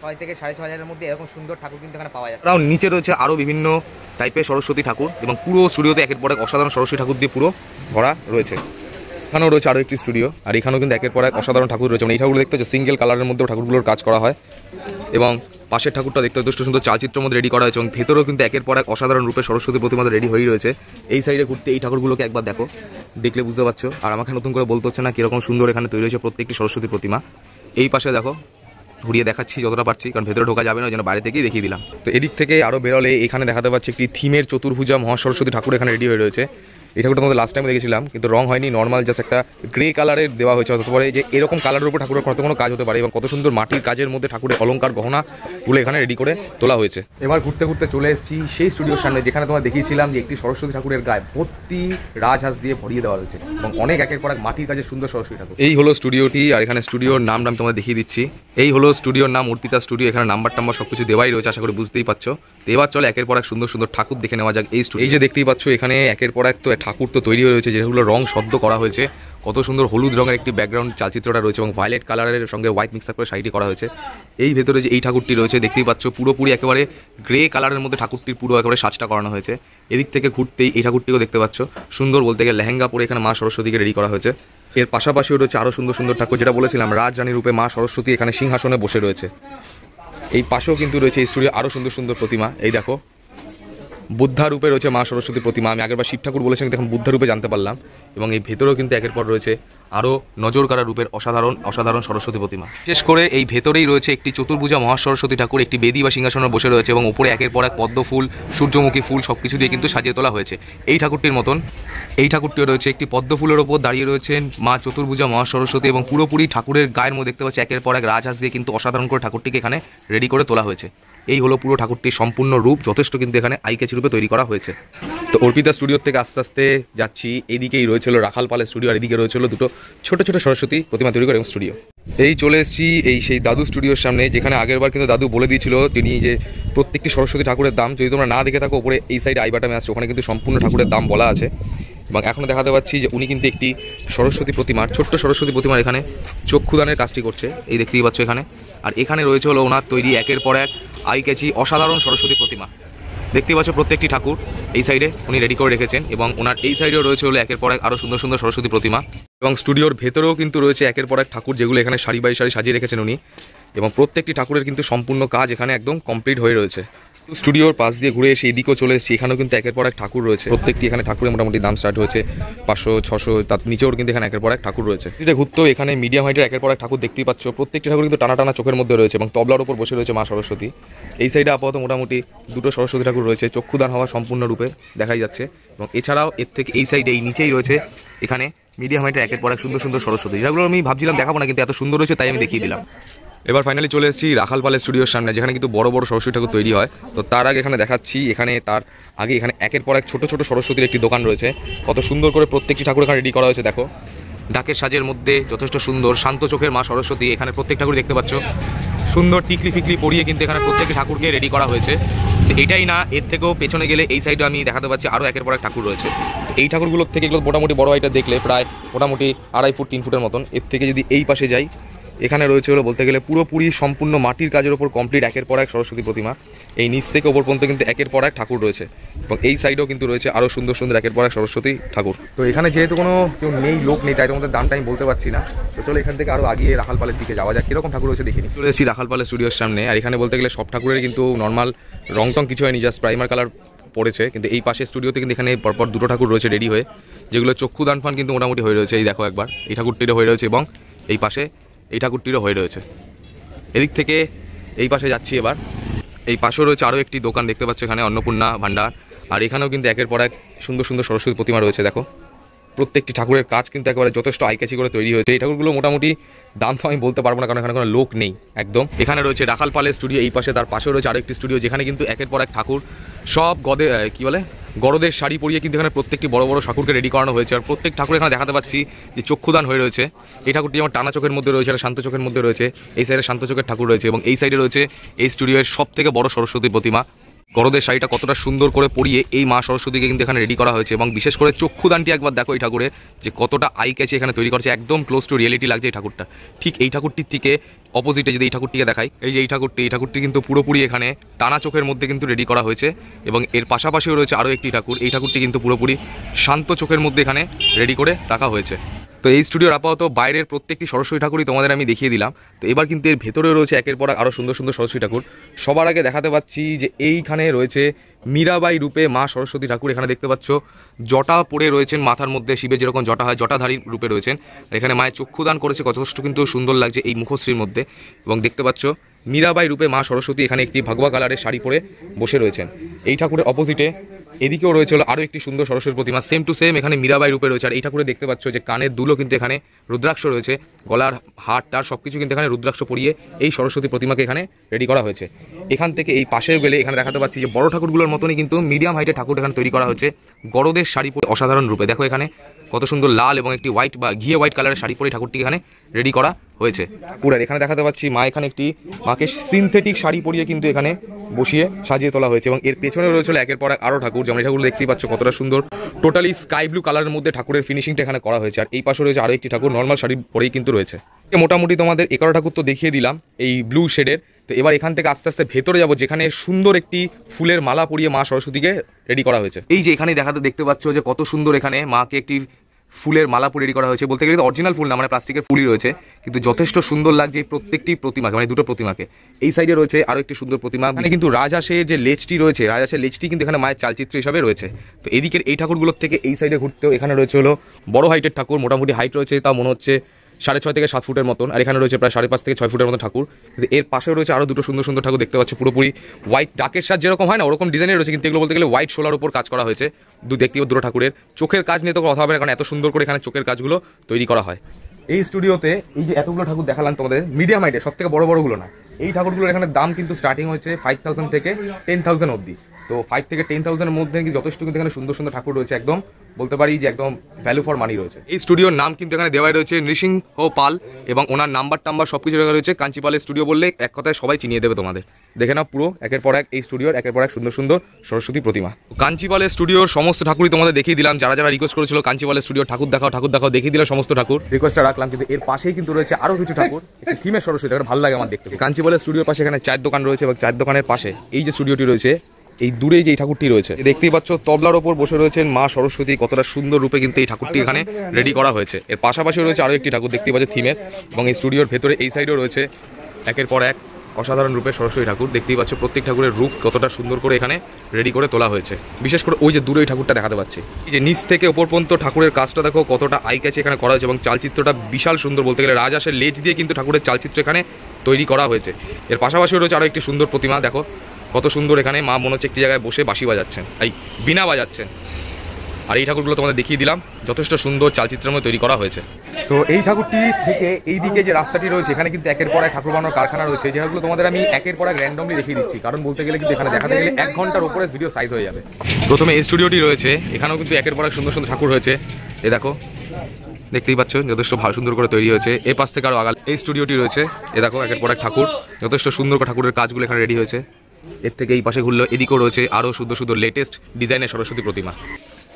6 থেকে 6,500 মধ্যে এরকম সুন্দর ঠাকুর কিন্তু এখানে পাওয়া যায়। তাও নিচে রয়েছে আরও বিভিন্ন টাইপের সরস্বতী ঠাকুর, এবং পুরো স্টুডিওতে একের পর এক অসাধারণ সরস্বতী ঠাকুর দিয়ে পুরো ভরা রয়েছে। এখানেও রয়েছে আরও একটি স্টুডিও, আর এখানেও কিন্তু একের পর এক অসাধারণ ঠাকুর রয়েছে। মানে এই ঠাকুর দেখতে হচ্ছে সিঙ্গেল কালারের মধ্যেও ঠাকুরগুলোর কাজ করা হয়, এবং পাশের ঠাকুরটা দেখতে যথেষ্ট সুন্দর চালচিত্রের মধ্যে রেডি করা হয়েছে, এবং ভেতরেও কিন্তু একের পর এক অসাধারণ রূপে সরস্বতী প্রতিমা রেডি হয়ে রয়েছে। এই সাইডে ঘুরতে এই ঠাকুরগুলোকে একবার দেখো, দেখলে বুঝতে পারছো। আর আমাকে নতুন করে বলতে হচ্ছে না কীরকম সুন্দর এখানে তৈরি হয়েছে প্রত্যেকটি সরস্বতী প্রতিমা। এই পাশে দেখো, ঘুরিয়ে দেখাচ্ছি যতটা পারছি, কারণ ভেতরে ঢোকা যাবে না, যেন বাইরে থেকেই দেখিয়ে দিলাম। তো এদিক থেকে আরও বেরোলে এখানে দেখাতে পাচ্ছি একটি থিমের চতুর্ভুজা মহাসরস্বতী ঠাকুর এখানে রেডি হয়ে রয়েছে। এই ঠাকুরটা আমাদের লাস্ট টাইম দেখেছিলাম, কিন্তু রং হয়নি, নর্মাল জাস্ট একটা গ্রে কালারের দেওয়া হয়েছে। হতে পারে যে এরকম কালারের উপর ঠাকুরের কত কোনো কাজ হতে পারে, এবং কত সুন্দর মাটির কাজের মধ্যে ঠাকুরের অলঙ্কার গহনাগুলো এখানে রেডি করে তোলা হয়েছে। এবার ঘুরতে ঘুরতে চলে এসেছি সেই স্টুডিওর সামনে, যেখানে তোমার দেখিয়েছিলাম যে একটি সরস্বতী ঠাকুরের গায়ে ভর্তি রাজহাঁস দিয়ে ভরিয়ে দেওয়া হয়েছে, এবং অনেক একের পর এক মাটির কাজের সুন্দর সরস্বতী ঠাকুর। এই হলো স্টুডিওটি, আর এখানে স্টুডিওর নামটা আমি তোমাদের দেখিয়ে দিচ্ছি। এই হলো স্টুডিওর নাম অর্পিতা স্টুডিও। এখানে নাম্বার টাম্বার সবকিছু দেওয়াই রয়েছে, আশা করি বুঝতেই পারছো। তো এবার চলো একের পর এক সুন্দর সুন্দর ঠাকুর দেখে নেওয়া যাক। এই যে দেখতেই পাচ্ছ এখানে একের পর এক তো ঠাকুর তো তৈরি হয়ে রয়েছে, যেগুলো রং সদ্য করা হয়েছে। কত সুন্দর হলুদ রঙের একটি ব্যাকগ্রাউন্ড চালচিত্রটা রয়েছে এবং ভায়োলেট কালারের সঙ্গে হোয়াইট মিক্সার করে শাড়িটি করা হয়েছে। এই ভেতরে যে এই ঠাকুরটি রয়েছে দেখতেই পাচ্ছ, পুরোপুরি একেবারে গ্রে কালারের মধ্যে ঠাকুরটির পুরো একেবারে সাজটা করানো হয়েছে। এদিক থেকে ঘুরতেই এই ঠাকুরটিও দেখতে পাচ্ছ, সুন্দর বলতে গেলে লেহেঙ্গা পরে এখানে মা সরস্বতীকে রেডি করা হয়েছে। এর পাশাপাশিও রয়েছে আরও সুন্দর সুন্দর ঠাকুর, যেটা বলেছিলাম রাজরানী রূপে মা সরস্বতী এখানে সিংহাসনে বসে রয়েছে। এই পাশেও কিন্তু রয়েছে এই স্টুডিও আরও সুন্দর সুন্দর প্রতিমা। এই দেখো, বুদ্ধা রূপে রয়েছে মা সরস্বতীর প্রতিমা। আমি আগেরবার শিব ঠাকুর বলেছিলাম, কিন্তু এখন বুদ্ধা রূপে জানতে পারলাম। এবং এই ভেতরেও কিন্তু একের পর রয়েছে আরও নজর কাড়া রূপের অসাধারণ সরস্বতী প্রতিমা। বিশেষ করে এই ভেতরেই রয়েছে একটি চতুর্ভুজা মহাসরস্বতী ঠাকুর, একটি বেদি বা সিংহাসনে বসে রয়েছে এবং উপরে একের পর এক পদ্ম ফুল, সূর্যমুখী ফুল সব কিছু দিয়ে কিন্তু সাজিয়ে তোলা হয়েছে। এই ঠাকুরটির মতন এই ঠাকুরটিও রয়েছে একটি পদ্ম ফুলের ওপর দাঁড়িয়ে রয়েছেন মা চতুর্ভুজা মহাসরস্বতী এবং পুরোপুরি ঠাকুরের গায়ের মধ্যে দেখতে পাচ্ছি একের পর এক রাজহাঁস দিয়ে কিন্তু অসাধারণ করে ঠাকুরটিকে এখানে রেডি করে তোলা হয়েছে। এই হলো পুরো ঠাকুরটির সম্পূর্ণ রূপ, যথেষ্ট কিন্তু এখানে আইকেচি রূপে তৈরি করা হয়েছে। তো অর্পিতা স্টুডিওর থেকে আস্তে আস্তে যাচ্ছি, এদিকেই রয়েছিল রাখাল পালের স্টুডিও আর এদিকে রয়েছিল দুটো ছোট ছোট সরস্বতী প্রতিমা তৈরি করে এবং স্টুডিও। এই চলে এসেছি এই সেই দাদু স্টুডিওর সামনে, যেখানে আগেরবার কিন্তু দাদু বলে দিয়েছিল তিনি যে প্রত্যেকটি সরস্বতী ঠাকুরের দাম, যদি তোমরা না দেখে থাকো ওপরে এই সাইডে আই বাটনে আসছে, ওখানে কিন্তু সম্পূর্ণ ঠাকুরের দাম বলা আছে। এবং এখনও দেখাতে পাচ্ছি যে উনি কিন্তু একটি সরস্বতী প্রতিমার, ছোট্ট সরস্বতী প্রতিমার এখানে চক্ষুদানের কাজটি করছে, এই দেখতেই পাচ্ছ এখানে। আর এখানে রয়েছে হলো ওনার তৈরি একের পর এক আইকেচি অসাধারণ সরস্বতী প্রতিমা। দেখতেই পাচ্ছ প্রত্যেকটি ঠাকুর এই সাইডে উনি রেডি করে রেখেছেন এবং ওনার এই সাইডেও রয়েছে হলো একের পর এক আরও সুন্দর সুন্দর সরস্বতী প্রতিমা। এবং স্টুডিওর ভেতরেও কিন্তু রয়েছে একের পর এক ঠাকুর, যেগুলো এখানে সারি বাই সারি সাজিয়ে রেখেছেন উনি। এবং প্রত্যেকটি ঠাকুরের কিন্তু সম্পূর্ণ কাজ এখানে একদম কমপ্লিট হয়ে রয়েছে। স্টুডিওর পাশ দিয়ে ঘুরে এসে এদিকেও চলে এসেছি, এখানেও কিন্তু একের পর এক ঠাকুর রয়েছে। প্রত্যেকটি এখানে ঠাকুরের মোটামুটি দাম স্টার্ট হয়েছে 500, 600, তার নিচেও কিন্তু এখানে একের পর এক ঠাকুর রয়েছে। এটা ঘুরতেও এখানে মিডিয়াম হাইটের একের পর এক ঠাকুর দেখতেই পাচ্ছ। প্রত্যেকটি ঠাকুর কিন্তু টানা টানা চোখের মধ্যে রয়েছে এবং তবলার উপর বসে রয়েছে মা সরস্বতী। এই সাইডে আপাতত মোটামুটি দুটো সরস্বতী ঠাকুর রয়েছে, চক্ষুদান হওয়া সম্পূর্ণ রূপে দেখাই যাচ্ছে। এবং এছাড়াও এর থেকে এই সাইডে এই নিচেই রয়েছে এখানে মিডিয়াম হাইটের একের পর এক সুন্দর সুন্দর সরস্বতী, যেগুলো আমি ভাবছিলাম দেখাবো না, কিন্তু এত সুন্দর রয়েছে তাই আমি দেখিয়ে দিলাম। এবার ফাইনালি চলে এসেছি রাখাল পালের স্টুডিওর সামনে, যেখানে কিন্তু বড় বড় সরস্বতী ঠাকুর তৈরি হয়। তো তার আগে এখানে দেখাচ্ছি, এখানে তার আগে এখানে একের পর এক ছোট ছোট সরস্বতীর একটি দোকান রয়েছে। কত সুন্দর করে প্রত্যেকটি ঠাকুর এখানে রেডি করা হয়েছে। দেখো, ডাকের সাজের মধ্যে যথেষ্ট সুন্দর শান্ত চোখের মা সরস্বতী, এখানে প্রত্যেক ঠাকুর দেখতে পাচ্ছ সুন্দর টিকলি ফিকলি পরিয়ে কিন্তু এখানে প্রত্যেকটি ঠাকুরকে রেডি করা হয়েছে। এটাই না, এর থেকেও পেছনে গেলে এই সাইডে আমি দেখাতে পাচ্ছি আরও একের পর এক ঠাকুর রয়েছে। এই ঠাকুরগুলোর থেকে এগুলো মোটামুটি বড় হাইটটা দেখলে প্রায় মোটামুটি 2.5 ফুট 3 ফুটের মতন। এর থেকে যদি এই পাশে যাই, এখানে রয়েছে হলো বলতে গেলে পুরোপুরি সম্পূর্ণ মাটির কাজের ওপর কমপ্লিট একের পর এক সরস্বতী প্রতিমা। এই নিচ থেকে ওপর পর্যন্ত কিন্তু একের পর এক ঠাকুর রয়েছে এবং এই সাইডেও কিন্তু রয়েছে আরও সুন্দর সুন্দর একের পর এক সরস্বতী ঠাকুর। তো এখানে যেহেতু কোনো কেউ নেই, লোক নেই, তাই তোমাদের দামটা আমি বলতে পারছি না। তো চলো এখান থেকে আরও আগিয়ে রাখাল পালের দিকে যাওয়া যাক, কীরকম ঠাকুর রয়েছে দেখিনি। চলে এসেছি রাখাল পালের স্টুডিওর সামনে, আর এখানে বলতে গেলে সব ঠাকুরের কিন্তু নর্মাল রং টং কিছু হয়নি, জাস্ট প্রাইমার কালার পড়েছে। কিন্তু এই পাশে স্টুডিওতে কিন্তু এখানে পরপর দুটো ঠাকুর রয়েছে রেডি হয়ে, যেগুলো চক্ষুদান ফান কিন্তু মোটামুটি হয়ে রয়েছে। এই দেখো একবার, এই ঠাকুরটিরও হয়ে রয়েছে এবং এই পাশে এই ঠাকুরটিরও হয়ে রয়েছে। এদিক থেকে এই পাশে যাচ্ছি এবার, এই পাশেও রয়েছে আরও একটি দোকান দেখতে পাচ্ছ, এখানে অন্নপূর্ণা ভাণ্ডার। আর এখানেও কিন্তু একের পর এক সুন্দর সুন্দর সরস্বতী প্রতিমা রয়েছে। দেখো, প্রত্যেকটি ঠাকুরের কাজ কিন্তু একেবারে যথেষ্ট আইকাছি করে তৈরি হয়েছে। এই ঠাকুরগুলো মোটামুটি দাম তো আমি বলতে পারবো না, কারণ এখানে কোনো লোক নেই একদম। এখানে রয়েছে রাখাল পালের স্টুডিও, এই পাশে তার পাশেও রয়েছে আরেকটি স্টুডিও, যেখানে কিন্তু একের পর এক ঠাকুর সব গরদের শাড়ি পরিয়ে কিন্তু এখানে প্রত্যেকটি বড় বড় ঠাকুরকে রেডি করানো হয়েছে। আর প্রত্যেক ঠাকুর এখানে দেখাতে পাচ্ছি যে চক্ষুদান হয়ে রয়েছে। এই ঠাকুরটি যেমন টানা চোখের মধ্যে রয়েছে, শান্ত চোখের মধ্যে রয়েছে। এই সাইডে শান্ত চোখের ঠাকুর রয়েছে এবং এই সাইডে রয়েছে এই স্টুডিওর সব থেকে বড় সরস্বতী প্রতিমা। গরদের শাড়িটা কতটা সুন্দর করে পরিয়ে এই মা সরস্বতীকে কিন্তু এখানে রেডি করা হয়েছে এবং বিশেষ করে চক্ষুদানটি একবার দেখো এই ঠাকুরে যে কতটা আই ক্যাচি এখানে তৈরি করেছে, একদম ক্লোজ টু রিয়েলিটি লাগছে এই ঠাকুরটা। ঠিক এই ঠাকুরটির থেকে অপোজিটে যদি এই ঠাকুরটিকে দেখাই, এই যে এই ঠাকুরটি কিন্তু পুরোপুরি এখানে টানা চোখের মধ্যে কিন্তু রেডি করা হয়েছে এবং এর পাশাপাশিও রয়েছে আরও একটি ঠাকুর। এই ঠাকুরটি কিন্তু পুরোপুরি শান্ত চোখের মধ্যে এখানে রেডি করে রাখা হয়েছে। তো এই স্টুডিওর আপাতত বাইরের প্রত্যেকটি সরস্বতী ঠাকুরই তোমাদের আমি দেখিয়ে দিলাম। তো এবার কিন্তু এর ভেতরেও রয়েছে একের পর আরও সুন্দর সুন্দর সরস্বতী ঠাকুর। সবার আগে দেখাতে পাচ্ছি যে এইখানে রয়েছে মীরাবাই রূপে মা সরস্বতী ঠাকুর। এখানে দেখতে পাচ্ছ জটা পড়ে রয়েছেন, মাথার মধ্যে শিবের যেরকম জটা হয় জটাধারী রূপে রয়েছেন। আর এখানে মায়ের চক্ষুদান করেছে, যথেষ্ট কিন্তু সুন্দর লাগছে এই মুখশ্রীর মধ্যে। এবং দেখতে পাচ্ছ মীরাবাই রূপে মা সরস্বতী এখানে একটি ভাগবা কালারের শাড়ি পরে বসে রয়েছেন। এই ঠাকুরের অপোজিটে এদিকেও রয়েছে হলো আরও একটি সুন্দর সরস্বতী প্রতিমা, সেম টু সেম এখানে মীরাবাই রূপে রয়েছে। আর এই ঠাকুরে দেখতে পাচ্ছ যে কানের দুলো কিন্তু এখানে রুদ্রাক্ষ রয়েছে, গলার হার টার সব কিছু কিন্তু এখানে রুদ্রাক্ষ পরিয়ে এই সরস্বতী প্রতিমাকে এখানে রেডি করা হয়েছে। এখান থেকে এই পাশেও গেলে এখানে দেখাতে পাচ্ছি যে বড় ঠাকুরগুলোর মতনই কিন্তু মিডিয়াম হাইটের ঠাকুর এখানে তৈরি করা হয়েছে গরদের শাড়ি পরে অসাধারণ রূপে। দেখো এখানে কত সুন্দর লাল এবং একটি হোয়াইট বা ঘিয়ে হোয়াইট কালারের শাড়ি পরে ঠাকুরটি এখানে রেডি করা হয়েছে। পুরার এখানে দেখাতে পাচ্ছি মা এখানে একটি মাকে সিনথেটিক শাড়ি পরিয়ে কিন্তু এখানে বসিয়ে সাজিয়ে তোলা হয়েছে এবং এর পেছনে রয়েছে একের পর এক আরও ঠাকুর, যেমন এই ঠাকুর দেখতেই পাচ্ছ কতটা সুন্দর টোটালি স্কাই ব্লু কালারের মধ্যে ঠাকুরের ফিনিশিংটা এখানে করা হয়েছে। আর এই পাশে রয়েছে আরও একটি ঠাকুর নর্মাল শাড়ি পরেই কিন্তু রয়েছে। মোটামুটি তোমাদের 11 ঠাকুর তো দেখিয়ে দিলাম এই ব্লু শেডের। তো এবার এখান থেকে আস্তে আস্তে ভেতরে যাবো, যেখানে সুন্দর একটি ফুলের মালা পরিয়ে মা সরস্বতীকে রেডি করা হয়েছে। এই যে এখানে দেখতে পাচ্ছ যে কত সুন্দর এখানে মাকে একটি ফুলের মালা পরে রেডি করা হয়েছে। বলতে গেলে অরিজিনাল ফুল না, মানে প্লাস্টিকের ফুলই রয়েছে, কিন্তু যথেষ্ট সুন্দর লাগছে এই প্রত্যেকটি প্রতিমাকে, মানে দুটো প্রতিমাকে। এই সাইডে রয়েছে আরো একটি সুন্দর প্রতিমা, মানে কিন্তু রাজহাঁসের যে লেজটি রয়েছে, রাজহাঁসের লেজটি কিন্তু এখানে মায়ের চালচিত্র হিসাবে রয়েছে। তো এদিকের এই ঠাকুরগুলোর থেকে এই সাইডে ঘুরতেও এখানে রয়েছে হলো বড় হাইটের ঠাকুর, মোটামুটি হাইট রয়েছে তা মনে হচ্ছে 6.5 থেকে 7 ফুটের মতন। আর এখানে রয়েছে প্রায় 5.5 থেকে 6 ফুটের মতো ঠাকুর। কিন্তু এর পাশেও রয়েছে আরও দুটো সুন্দর সুন্দর ঠাকুর দেখতে পাচ্ছ, পুরোপুরি হোয়াইট ডাকের সাজ যেরকম হয় না ওরকম ডিজাইনের রয়েছে, কিন্তু এগুলো বলতে গেলে হোয়াইট শোলার উপর কাজ করা হয়েছে। দেখতে দুটো ঠাকুরের চোখের কাজ নিয়ে তো কথা হবে না, কারণ এত সুন্দর করে এখানে চোখের কাজগুলো তৈরি করা হয়। এই স্টুডিওতে এই যে এতগুলো ঠাকুর দেখালাম তোমাদের, মিডিয়াম হাইটের, সব থেকে বড় বড়গুলো না। এই ঠাকুরগুলোর এখানে দাম কিন্তু স্টার্টিং হচ্ছে 5000 থেকে 10,000 অবধি। তো 5 থেকে 10,000 এর মধ্যে কিন্তু যথেষ্ট কিন্তু এখানে সুন্দর সুন্দর ঠাকুর রয়েছে, একদম বলতে পারি যে একদম ভ্যালু ফর মানি রয়েছে। এই স্টুডিওর নাম কিন্তু এখানে দেওয়াই রয়েছে নৃসিংহ পাল, এবং ওনার নাম্বার সবকিছু দেখা রয়েছে। কাঞ্চিপালের স্টুডিও বললে এক কথায় সবাই চিনিয়ে দেবে তোমাদের। দেখে না পুরো একের পর এক এই স্টুডিওর একের পর এক সুন্দর সুন্দর সরস্বতী প্রতিমা। কাঞ্চিপালের স্টুডিওর সমস্ত ঠাকুরই তোমাদের দেখিয়ে দিলাম। যারা যারা রিকোয়েস্ট করেছিল কাঞ্চিপালের স্টুডিও ঠাকুর দেখাও দেখিয়ে দিলাম সমস্ত ঠাকুর, রিকোয়েস্টটা রাখলাম। কিন্তু এর পাশেই কিন্তু রয়েছে আরো কিছু ঠাকুর, একটি থিমের সরস্বতী, ভালো লাগে আমার দেখতে। কাঞ্চিপালের স্টুডিওর পাশে এখানে চায়ের দোকান রয়েছে, এবং চায়ের দোকানের পাশে এই যে স্টুডিওটি রয়েছে, এই দূরে যে এই ঠাকুরটি রয়েছে দেখতেই পাচ্ছ, তবলার ওপর বসে রয়েছেন মা সরস্বতী। কতটা সুন্দর রূপে কিন্তু এই ঠাকুরটি এখানে রেডি করা হয়েছে। এর পাশাপাশি রয়েছে আরো একটি ঠাকুর দেখতেই পাচ্ছ থিমের, এবং এই স্টুডিওর ভেতরে এই সাইডেও রয়েছে একের পর এক অসাধারণ রূপে সরস্বতী ঠাকুর। দেখতেই পাচ্ছ প্রত্যেক ঠাকুরের রূপ কতটা সুন্দর করে এখানে রেডি করে তোলা হয়েছে। বিশেষ করে ওই যে দূরে ওই ঠাকুরটা দেখাতে পাচ্ছি, এই যে নিচ থেকে ওপর পর্যন্ত ঠাকুরের কাজটা দেখো কতটা আই ক্যাচে এখানে করা হয়েছে, এবং চালচিত্রটা বিশাল সুন্দর। বলতে গেলে রাজহাঁসের লেজ দিয়ে কিন্তু ঠাকুরের চালচিত্র এখানে তৈরি করা হয়েছে। এর পাশাপাশি রয়েছে আরো একটি সুন্দর প্রতিমা, দেখো কত সুন্দর এখানে মা মনে হচ্ছে একটি জায়গায় বসে বাঁশি বাজাচ্ছেন, এই বীণা বাজাচ্ছেন। আর এই ঠাকুরগুলো তোমাদের দেখিয়ে দিলাম, যথেষ্ট সুন্দর চালচিত্রের মধ্যে তৈরি করা হয়েছে। তো এই ঠাকুরটি থেকে এই দিকে যে রাস্তাটি রয়েছে, এখানে কিন্তু একের পর এক ঠাকুর বানানোর কারখানা রয়েছে, যেগুলো তোমাদের আমি একের পর এক র্যান্ডমলি দেখিয়ে দিচ্ছি, কারণ বলতে গেলে কিন্তু এখানে দেখাতে গেলে 1 ঘন্টার উপরে ভিডিও সাইজ হয়ে যাবে। প্রথমে এই স্টুডিওটি রয়েছে, এখানেও কিন্তু একের পর এক সুন্দর সুন্দর ঠাকুর হয়েছে। এ দেখো দেখতেই পাচ্ছ যথেষ্ট ভালো সুন্দর করে তৈরি হয়েছে। এর পাশ থেকে আরও আগাল এই স্টুডিওটি রয়েছে, এ দেখো একের পর এক ঠাকুর, যথেষ্ট সুন্দর করে ঠাকুরের কাজগুলো এখানে রেডি হয়েছে। এর থেকে এই পাশে ঘুরলো, এদিকেও রয়েছে আরও সুন্দর সুন্দর লেটেস্ট ডিজাইনের সরস্বতী প্রতিমা।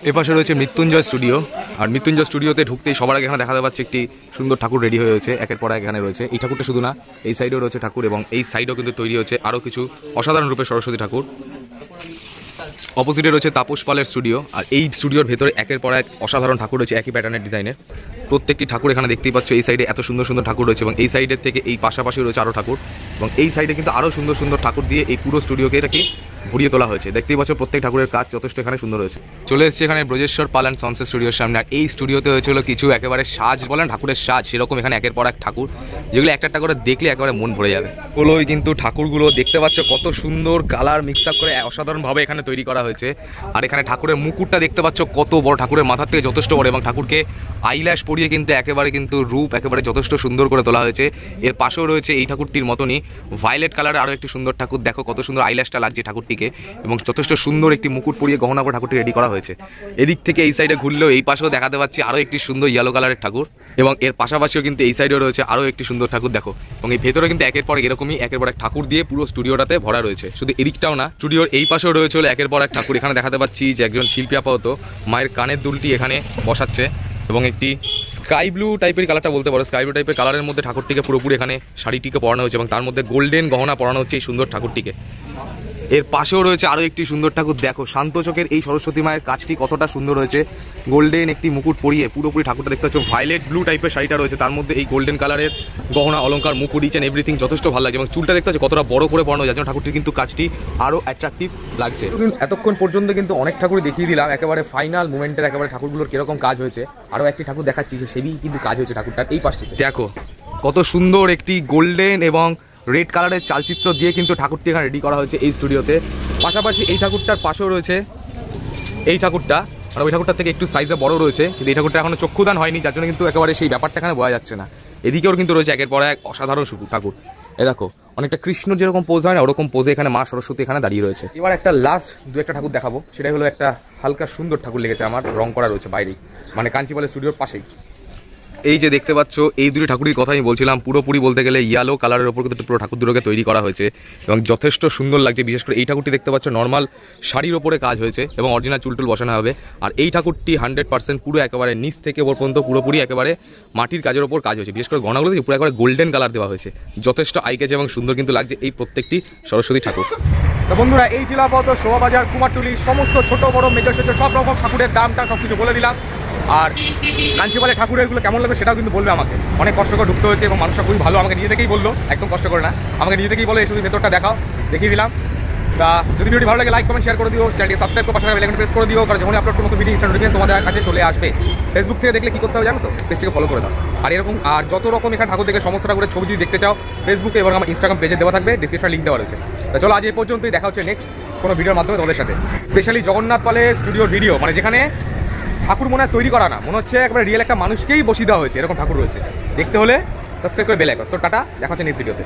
এ পাশে রয়েছে মৃত্যুঞ্জয় স্টুডিও, আর মৃত্যুঞ্জয় স্টুডিওতে ঢুকতেই সবার আগে এখানে দেখা যাচ্ছে একটি সুন্দর ঠাকুর রেডি হয়ে রয়েছে, একের পর এক এখানে রয়েছে। এই ঠাকুরটা শুধু না, এই সাইডেও রয়েছে ঠাকুর, এবং এই সাইডেও কিন্তু তৈরি হয়েছে আরও কিছু অসাধারণ রূপে সরস্বতী ঠাকুর। অপোজিটে রয়েছে তাপস পালের স্টুডিও, আর এই স্টুডিওর ভেতরে একের পর এক অসাধারণ ঠাকুর রয়েছে একই প্যাটার্নের ডিজাইনের। প্রত্যেকটি ঠাকুর এখানে দেখতেই পাচ্ছ, এই সাইডে এত সুন্দর সুন্দর ঠাকুর রয়েছে, এবং এই সাইডের থেকে এই পাশাপাশি রয়েছে আরও ঠাকুর, এবং এই সাইডে কিন্তু আরও সুন্দর সুন্দর ঠাকুর দিয়ে এই পুরো স্টুডিওকে এটাকে ভরিয়ে তোলা হয়েছে। দেখতেই পাচ্ছ প্রত্যেক ঠাকুরের কাজ যথেষ্ট এখানে সুন্দর হয়েছে। চলে এসেছে এখানে ব্রজেশ্বর পাল অ্যান্ড সন্সের স্টুডিওর সামনে, আর এই স্টুডিওতে হয়েছিল কিছু একেবারে সাজ বলেন ঠাকুরের সাজ, সেরকম এখানে একের পর এক ঠাকুর, যেগুলো একটা একটা করে দেখলে একেবারে মন ভরে যাবে। ওই কিন্তু ঠাকুরগুলো দেখতে পাচ্ছ কত সুন্দর কালার মিক্স আপ করে অসাধারণভাবে এখানে তৈরি করা হয়েছে। আর এখানে ঠাকুরের মুকুটটা দেখতে পাচ্ছ কত বড়, ঠাকুরের মাথার থেকে যথেষ্ট বড়, এবং ঠাকুরকে আইল্যাশ পরিয়ে কিন্তু একেবারে কিন্তু রূপ একেবারে যথেষ্ট সুন্দর করে তোলা হয়েছে। এর পাশেও রয়েছে এই ঠাকুরটির মতনই ভায়োলেট কালারের আরও একটি সুন্দর ঠাকুর, দেখো কত সুন্দর আইল্যাশটা লাগছে ঠাকুরটিকে, এবং যথেষ্ট সুন্দর একটি মুকুট পরিয়ে গহনা করে ঠাকুরটি রেডি করা হয়েছে। এদিক থেকে এই সাইডে ঘুরলেও এই পাশেও দেখাতে পাচ্ছি আরও একটি সুন্দর ইয়েলো কালারের ঠাকুর, এবং এর পাশাপাশিও কিন্তু এই সাইডেও রয়েছে আরও একটি সুন্দর ঠাকুর, দেখো। এবং এই ভেতরে কিন্তু একের পর এরকমই একের পর এক ঠাকুর দিয়ে পুরো স্টুডিওটাতে ভরা রয়েছে। শুধু এদিকটাও না, স্টুডিওর এই পাশেও রয়েছে হলো একের পর এক ঠাকুর। এখানে দেখাতে পাচ্ছি যে একজন শিল্পী আপাতত মায়ের কানের দুলটি এখানে বসাচ্ছে, এবং একটি স্কাই ব্লু টাইপের কালারটা বলতে পারো, স্কাই ব্লু টাইপের কালারের মধ্যে ঠাকুরটিকে পুরোপুরি এখানে শাড়িটিকে পরানো হয়েছে, এবং তার মধ্যে গোল্ডেন গহনা পরানো হচ্ছে এই সুন্দর ঠাকুরটিকে। এর পাশেও রয়েছে আরও একটি সুন্দর ঠাকুর, দেখো শান্ত চোখের এই সরস্বতী মায়ের কাজটি কতটা সুন্দর হয়েছে। গোল্ডেন একটি মুকুট পরিয়ে পুরোপুরি ঠাকুরটা দেখতে পাচ্ছ, ভায়োলেট ব্লু টাইপের শাড়িটা রয়েছে, তার মধ্যে এই গোল্ডেন কালারের গহনা অলঙ্কার মুকুট ইচ অ্যান্ড এভরিথিং যথেষ্ট ভালো লাগছে, এবং চুলটা দেখতে পাচ্ছ কতটা বড় করে পরানো, যার জন্য ঠাকুরটির কিন্তু কাজটি আরও অ্যাট্রাকটিভ লাগছে। এতক্ষণ পর্যন্ত কিন্তু অনেক ঠাকুরই দেখিয়ে দিলাম, একেবারে ফাইনাল মুভমেন্টের একেবারে ঠাকুরগুলোর কিরকম কাজ হয়েছে। আরও একটি ঠাকুর দেখাচ্ছি, সেটি কিন্তু কাজ হয়েছে ঠাকুরটার এই পাশটিতে, দেখো কত সুন্দর একটি গোল্ডেন এবং রেড কালারের চালচিত্র দিয়ে কিন্তু ঠাকুরটি এখানে রেডি করা হয়েছে এই স্টুডিওতে। পাশাপাশি এই ঠাকুরটার পাশেও রয়েছে এই ঠাকুরটা, আর ওই ঠাকুরটার থেকে একটু সাইজে বড় রয়েছে, কিন্তু এই ঠাকুরটা এখনো চক্ষুদান হয়নি, যার জন্য কিন্তু একেবারে সেই ব্যাপারটা এখানে বোঝা যাচ্ছে না। এদিকেও কিন্তু রয়েছে একের পর এক অসাধারণ ঠাকুর, এ দেখো অনেকটা কৃষ্ণ যেরকম পোজ হয় না, ওরকম পোজে এখানে মা সরস্বতী এখানে দাঁড়িয়ে রয়েছে। এবার একটা লাস্ট দু একটা ঠাকুর দেখাবো, সেটাই হলো একটা হালকা সুন্দর ঠাকুর লেগেছে আমার, রং করা রয়েছে বাইরেই, মানে কাঞ্চিপালের স্টুডিওর পাশেই। এই যে দেখতে পাচ্ছ এই দুটি ঠাকুরের কথা আমি বলছিলাম, পুরোপুরি বলতে গেলে ইয়েলো কালারের ওপর কিন্তু পুরো ঠাকুর দুটোকে তৈরি করা হয়েছে এবং যথেষ্ট সুন্দর লাগছে। বিশেষ করে এই ঠাকুরটি দেখতে পাচ্ছ নর্মাল শাড়ির ওপরে কাজ হয়েছে এবং অরিজিনাল চুলটুল বসানো হবে। আর এই ঠাকুরটি 100% পুরো একেবারে নিচ থেকে ওপর পর্যন্ত পুরোপুরি একেবারে মাটির কাজের ওপর কাজ হয়েছে। বিশেষ করে গহনাগুলো পুরো একেবারে গোল্ডেন কালার দেওয়া হয়েছে, যথেষ্ট আইকেজ এবং সুন্দর কিন্তু লাগছে এই প্রত্যেকটি সরস্বতী ঠাকুর। তো বন্ধুরা, এই ছিল আপাতত শোভাবাজার কুমারটুলি সমস্ত ছোট বড় মেজর সেজর সব রকম ঠাকুরের দামটা সব কিছু বলে দিলাম। আর কাঞ্চিপালের ঠাকুরেরগুলো কেমন লাগবে সেটাও কিন্তু বলবে আমাকে। অনেক কষ্ট করে ঢুকতে হয়েছে এবং মানুষরা খুবই ভালো, আমাকে নিজে থেকেই বললো, একদম কষ্ট করে না, আমাকে নিজে থেকেই বলে শুধু ভেতরটা দেখাও, দেখিয়ে দিলাম। তা যদি ভিডিওটি ভালো লাগে লাইক কমেন্ট শেয়ার করে দিও, চ্যানেলটি সাবস্ক্রাইব করে পাশে বেল আইকন প্রেস করে দিও, কারণ যখন আপলোড করবো ভিডিও ইনস্ট্যান্ট নোটিফিকেশন তোমাদের কাছে চলে আসবে। ফেসবুক থেকে দেখলে কি করতে হবে জানো তো, পেজটিকে ফলো করে দাও। আর এরকম আর যত রকম এখানে ঠাকুর দেখে সমস্ত ঠাকুরের ছবি যদি দেখতে চাও ফেসবুকে এবং আমার ইনস্টাগ্রাম পেজে দেওয়া থাকবে, ডিসক্রিপশনে লিঙ্ক দেওয়া রয়েছে। তা চলো আজ এই পর্যন্তই, দেখা হচ্ছে নেক্সট কোনো ভিডিওর মাধ্যমে তোমাদের সাথে। স্পেশালি জগন্নাথ পালের স্টুডিওর ভিডিও, মানে যেখানে ঠাকুর মনে হয় তৈরি করা না, মনে হচ্ছে একবার রিয়েল একটা মানুষকেই বসিয়ে দেওয়া হয়েছে, এরকম ঠাকুর রয়েছে। দেখতে হলে সাবস্ক্রাইব করে বেল আইকন। তো টাটা, দেখা হচ্ছে নেক্সট ভিডিওতে।